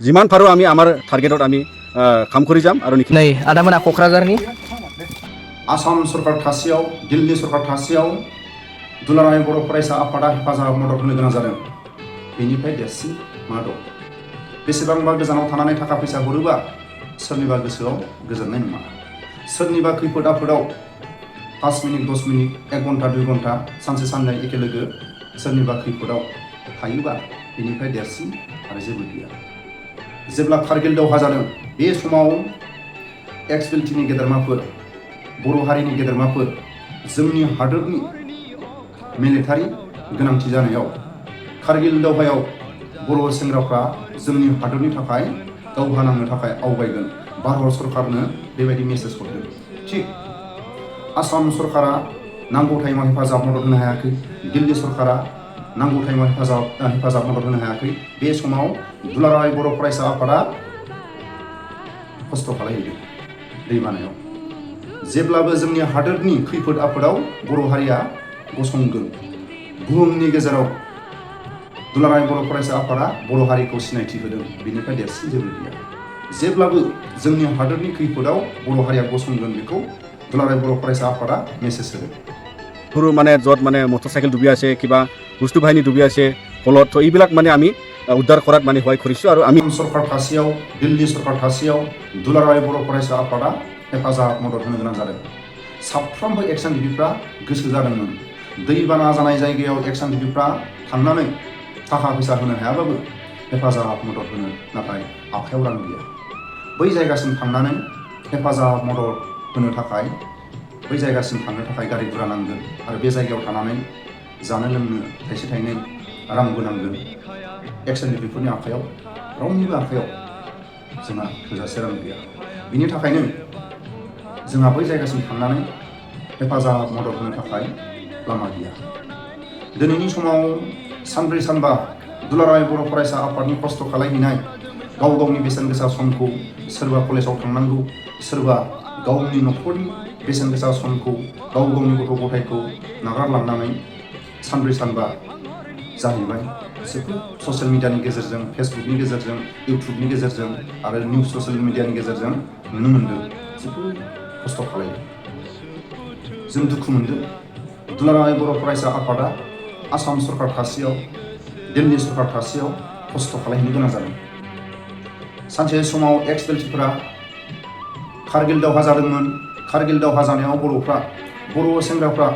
যিমান পাৰো আমি আমাৰ টার্গেটত আমি কাম কৰি যাম আৰু नै आदामोना क'क्राझारनि आसाम सरकार थासेयाव दिल्ली सरकार थासेयाव दुलाराय बर' फरायसा आफादा हेफाजाब मदद होनो गोनां जादों। बेनिफ्राय देरसिन मा दं? बेसेबांबा गोजानाव थानानै थाखा फैसा हरोबा सोरनिबा गोसोआव गोजोननाय नङा। सोरनिबा खैफोद आफोदाव 5 मिनिट 10 मिनिट 1 घन्टा 2 घन्टा सानसे साननै एखे लोगो सोरनिबा खैफोदाव थायोबा बेनिफ्राय देरसिन आरो जेबो गैया। जेब्ला कारगिल दावहा जादों बे समाव एक्स-बिलटिनि गेदेरमाफोर बर' हारिनि गेदेरमाफोर जोंनि हादोरनि मिलिटारि गोनांथि जानायाव कारगिल दावहायाव बर' सेंग्राफ्रा जोंनि हादोरनि थाखाय दावहा नांनो थाखाय आवगायगोन भारत सरकारनो बेबायदि मेसेज हरदों। थिग आसाम सरकारा नांगौ टाइमाव हेफाजाब मदद होनो हायाखै, दिल्ली सरकारा नांगौ टाइमाव हेफाजाब मदद होनो हायाखै। बे समाव दुलाराय बर' फरायसा आफादा खस्थ' खालामहैदों दैबानायाव। जेब्लाबो जोंनि हादोरनि खैफोद आफोदाव बर' हारिया गसंगोन। बुहुमनि गेजेराव दुलाराय बर' फरायसा आफादा बर' हारिखौ सिनायथि होदों। बेनिफ्राय देरसिन जेबो गैया। जेब्लाबो जोंनि हादोरनि खैफोदाव बर' हारिया गसंगोन बेखौ दुलाराय बर' फरायसा आफादा मेसेज होदों। সৰু মানে য'ত মানে মটৰচাইকেল ডুবি আছে কিবা বস্তু বাহিনী ডুবি আছে কলত তো এইবিলাক মানে আমি উদ্ধাৰ কৰাত মানে সহায় কৰিছোঁ আৰু আমি सरकार थासेयाव दिल्ली सरकार थासेयाव दुलाराय बर' फरायसा आफादा हेफाजाब मदद होनो गोनां जादों। साफ्रोमबो एक्सन गिबिफ्रा गोसो जादोंमोन। दैबाना जानाय जायगायाव एक्सन गिबिफ्रा थांनानै थाखा फैसा होनो हायाबाबो हेफाजाब मदद होनो नाथाय आखायाव रां गैया। बै जायगासिम थांनानै हेफाजाब मदद होनो थाखाय बै जायगासिम थांनो थाखाय गारि गुरा नांगोन आरो बे जायगायाव थानानै जानो लोंनो थाइसे थाइनै रांबो नांगोन। एक्सन गिबिफोरनि आखायाव रावनिबो आखायाव जोंहा थोजासे रां गैया। बिनि थाखायनो जोंहा बै जायगासिम थांनानै हेफाजाब मदद होनो थाखाय लामा गैया। दिनैनि समाव सानब्रै सानबा दुलाराय बर' फरायसा आफादनि खस्थ' खालामहैनाय गाव गावनि बेसेन गोसा समखौ सोरबा कलेजाव थांनांगौ, सोरबा गावनि न'खरनि बेसेन गोसा समखौ गाव गावनि गथ' गथायखौ नागारलांनानै सानब्रै सानबा जाहैबाय। जोबोद ससियेल मिडियानि गेजेरजों फेसबुकनि गेजेरजों इउटुबनि गेजेरजों आरो निउस ससियेल मिडियानि गेजेरजों नुनो मोन्दों। जोबोद खस्थ' खालामो। जों दुखु मोनदों। दुलाराय बर' फरायसा आफादा आसाम सरकार थासेयाव दिल्ली सरकार थासेयाव खस्थ' खालामहैनो गोनां जादों। सानसे समाव एक्स-बिलटिफोरा कारगिल दावहा जादोंमोन। कारगिल दावहा जानायाव बर' सेंग्राफ्रा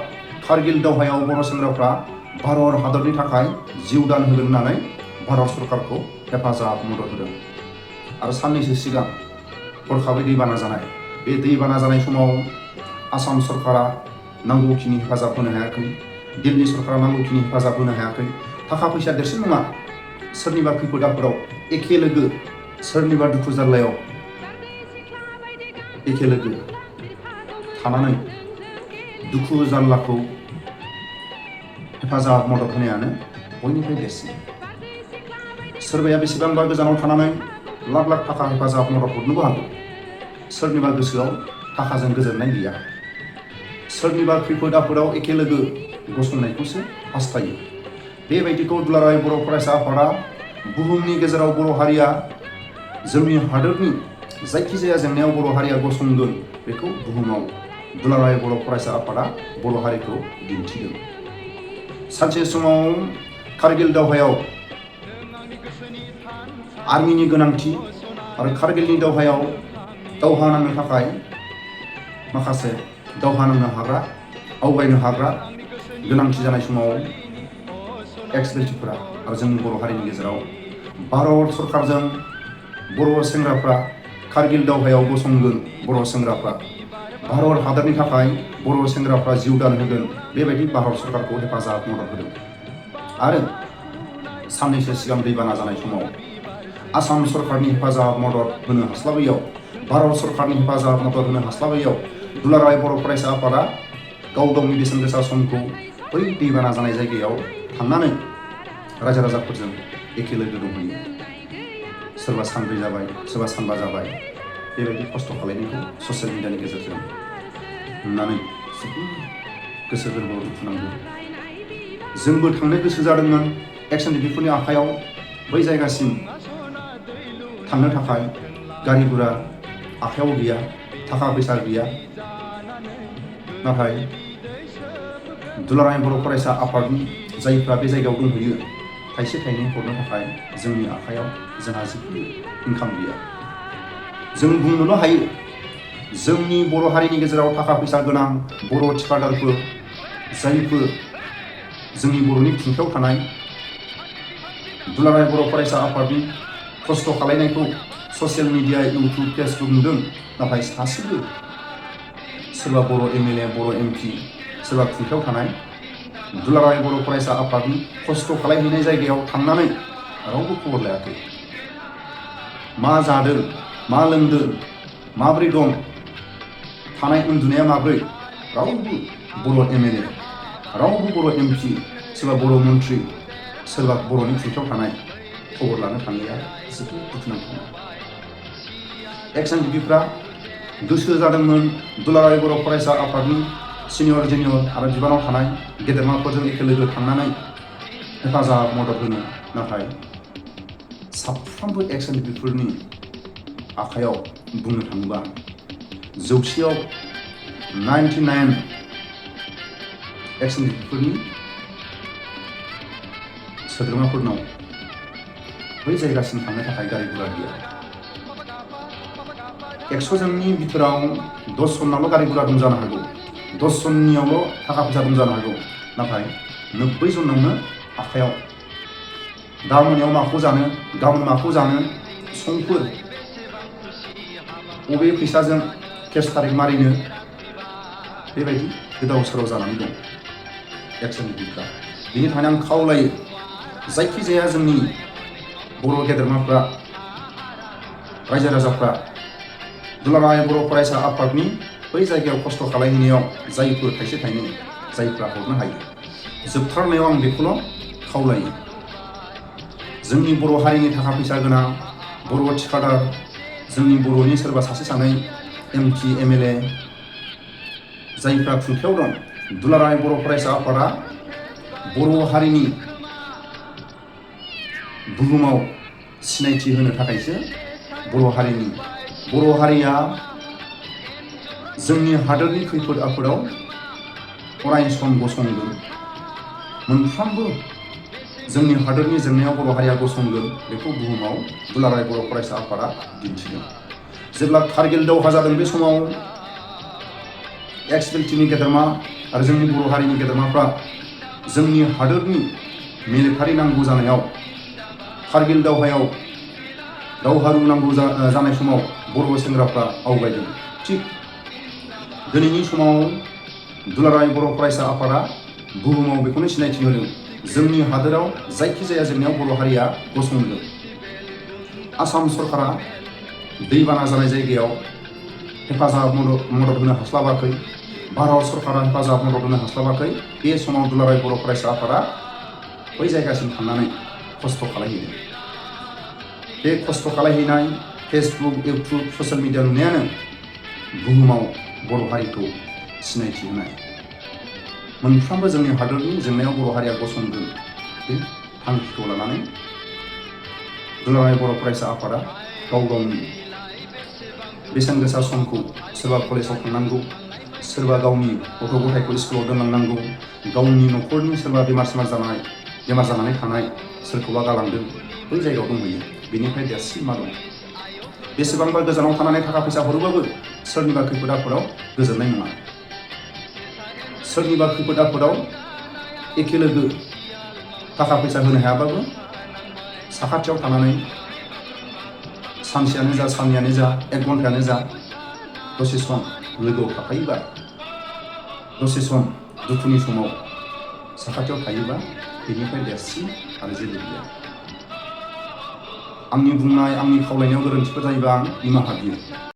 कारगिल दावहायाव बर' सेंग्राफ्रा भारत हादरनि थाखाय जिउ दान होगोन होननानै भारत सरकारखौ हेफाजाब मदद होदों। आरो साननैसो सिगां हरखाबै दैबाना जानाय बे दैबाना जानाय समाव आसाम सरकारा नांगौखिनि हेफाजाब होनो हायाखै, दिल्ली सरकारा नांगौखिनि हेफाजाब होनो हायाखै। थाखा फैसा देरसिन नङा। सोरनिबा खैफोद आफोदाव एखे लोगो सोरनिबा दुखु जारलायाव एखे लोगो थानानै दुखु जारलाखौ हेफाजाब मदद होनायानो बयनिफ्राय देरसिन। सोरबाया बेसेबांबा गोजानाव थानानै लाख लाख थाखा हेफाजाब मदद हरनोबो हागौ। सोरनिबा गोसोआव थाखाजों गोजोननाय गैया। सोरनिबा खैफोद आफोदाव एखे लोगो गसंनायखौसो हास्थायो। बेबायदिखौ दुलाराय बर' फरायसा आफादा बुहुमनि गेजेराव बर' हारिया जोंनि हादोरनि जायखिजाया जेंनायाव बर' हारिया गसंगोन बेखौ बुहुमाव दुलाराय बर' फरायसा आफादा बर' हारिखौ दिन्थिदों। सानसे समाव कारगिल दावहायाव आर्मिनि गोनांथि आरो कारगिलनि दावहायाव दावहा नांनो थाखाय माखासे दावहा नांनो हाग्रा आवगायनो हाग्रा गोनांथि जानाय समाव एक्स-बिलटिफोरा आरो जोंनि बर' हारिनि गेजेराव भारत सरकारजों बर' सेंग्राफ्रा कारगिल दावहायाव गसंगोन। बर' सेंग्राफ्रा भारत हादरनि थाखाय बर' सेंग्राफ्रा जिउ दान होगोन बेबायदि भारत सरकारखौ हेफाजाब मदद होदों। आरो साननैसो सिगां दैबाना जानाय समाव आसाम सरकारनि हेफाजाब मदद होनो हास्लाबैयाव भारत सरकारनि हेफाजाब मदद होनो हास्लाबैयाव दुलाराय बर' फरायसा आफादा गाव गावनि बेसेन गोसा समखौ बै दैबाना जानाय जायगायाव थांनानै रायजो राजाफोरजों एखे लोगो दंहैयो। सोरबा सानब्रै जाबाय, सोरबा सानबा जाबाय। बेबायदि खस्थ' खालामनायखौ ससियेल मिडियानि गेजेरजों नुनानै जोबोद गोसो गोरबोआव दुखु नांदों। जोंबो थांनो गोसो जादोंमोन एक्सन गिबिफोरनि आखायाव बै जायगासिम। थांनो थाखाय गारि गुरा आखायाव गैया, थाखा फैसा गैया। नाथाय दुलाराय बर' फरायसा आफादनि जायफ्रा बे जायगायाव दंहैयो, थाइसे थाइनै हरनो थाखाय जोंनि आखायाव जोंहा जेबो इनकाम गैया। जों बुंनोल' हायो, जोंनि बर' हारिनि गेजेराव थाखा फैसा गोनां बर' थिखादारफोर, जायफोर जोंनि बर'नि खुंथायाव थानाय दुलाराय बर' फरायसा आफादनि खस्थ' खालायनायखौ ससियेल मिडिया, इउटुब, फेसबुक नुदों। नाथाय सासेबो सोरबा बर' MLA, बर' MP, सोरबा खुंथायाव थानाय दुलाराय बर' फरायसा आफादनि खस्थ' खालायहैनाय जायगायाव थांनानै रावबो खबर लायाखै। मा जादों, मा लोंदों, माब्रै दं, थानाय उन्दुनाया माब्रै, रावबो बर' MLA, रावबो बर' MP, सोरबा बर' मन्त्रि, सोरबा बर'नि खुंथायाव थानाय खबर लानो थांनाया जोबोद दुखुनांथाव। एक्स-एन-डि-पिफ्रा गोसो जादोंमोन दुलाराय बर' फरायसा आफादनि सिनियर जुनियर आरो बिबानाव थानाय गेदेरमाफोरजों एखे लोगो थांनानै हेफाजाब मदद होनो। नाथाय साफ्रोमबो एक्स-एन-डि-पिफोरनि आखायाव बुंनो थाङोबा 100आव 99 एक्स-एन-डि-पिफोरनि सोद्रोमाफोरनाव बै जायगासिम थांनो थाखाय गारि गुरा गैया। 100 जननि बिथोराव 10 जननावल' गारि गुरा दं जानो हागौ, 10 जननियावल' थाखा फैसा दं जानो हागौ। नाथाय 90 जनावनो आखायाव दा मोनायाव माखौ जानो, गाबोन माखौ जानो, समफोर बबे फैसाजों केस थारिख मारिनो, बेबायदि गोदाव सोराव जानानै दं एक्स-एन-डि-पिफ्रा। बेनि थाखायनो आं खावलायो, जायखिजाया जोंनि बर' गेदेरमाफ्रा, रायजो राजाफ्रा दुलाराय बर' फरायसा आफादनि बै जायगायाव खस्थ' खालायहैनायाव जायफोर थाइसे थाइनै जायफ्रा हरनो हायो, जोबथारनायाव आं बेखौल' खावलायो, जोंनि बर' हारिनि थाखा फैसा गोनां बर' थिखादार, जोंनि बर'नि सोरबा सासे सानै MP, MLA, जायफ्रा खुंथायाव दं, दुलाराय बर' फरायसा आफादा बर' हारिनि बुहुमाव सिनायथि होनो थाखायसो बर' हारिया जोंनि हादोरनि खैफोद आफोदाव अराय सम गसंगोन। मोनफ्रोमबो जोंनि हादोरनि जेंनायाव बर' हारिया गसंगोन, बेखौ बुहुमाव दुलाराय बर' फरायसा आफादा दिन्थिगोन। जेब्ला कारगिल दावहा जादों, बे समाव एक्स-मिलिटारिनि गेदेरमा आरो जोंनि बर' हारिनि गेदेरमाफ्रा जोंनि हादोरनि मिलिटारि नांगौ जानायाव, कारगिल दावहायाव दावहारु नांगौ जानाय समाव बर' सेंग्राफ्रा आवगायदों। थिग दिनैनि समाव दुलाराय बर' फरायसा आफादा बुहुमाव बेखौनो सिनायथि होदों, जोंनि हादोराव जायखिजाया जेंनायाव बर' हारिया गसंगोन। आसाम सरकारा दैबाना जानाय जायगायाव हेफाजाब मदद होनो हास्लाबाखै, भारत सरकारा हेफाजाब मदद होनो हास्लाबाखै। बे समाव दुलाराय बर' फरायसा आफादा बै जायगासिम थांनानै खस्थ' खालायहैदों। बे खस्थ' खालायहैनाय फेसबुक, इउटुब, ससियेल मिडिया नुनायानो बुहुमाव बर' हारिखौ सिनायथि होनाय। मोनफ्रोमबो जोंनि हादोरनि जेंनायाव बर' हारिया गसंगोन, बे थांखिखौ लानानै दुलाराय बर' फरायसा आफादा गाव गावनि बेसेन गोसा समखौ सोरबा कलेजाव थांनांगौ, सोरबा गावनि गथ' गथायखौ स्कुलाव दोनलांनांगौ, गावनि न'खरनि सोरबा बेमार जानानै थानाय सोरखौबा गालांदों, बै जायगायाव दंहैयो। बेनिफ्राय देरसिन मा दं? बेसेबांबा गोजानाव थानानै थाखा फैसा हरोबाबो सोरनिबा खैफोद आफोदाव गोजोननाय नङा। सोरनिबा खैफोद आफोदाव एखे लोगो थाखा फैसा होनो हायाबाबो साखाथियाव थानानै सानसेयानो जा, साननैयानो जा, 1 घन्टायानो जा, दसे सम लोगोआव थाफायोबा, दसे सम दुखुनि समाव साखाथियाव थायोबा, बेनिफ्राय देरसिन आरो जेबो गैया। आंनि बुंनाय, आंनि खावलायनायाव गोरोन्थिफोर जायोबा आं निमाहा बियो।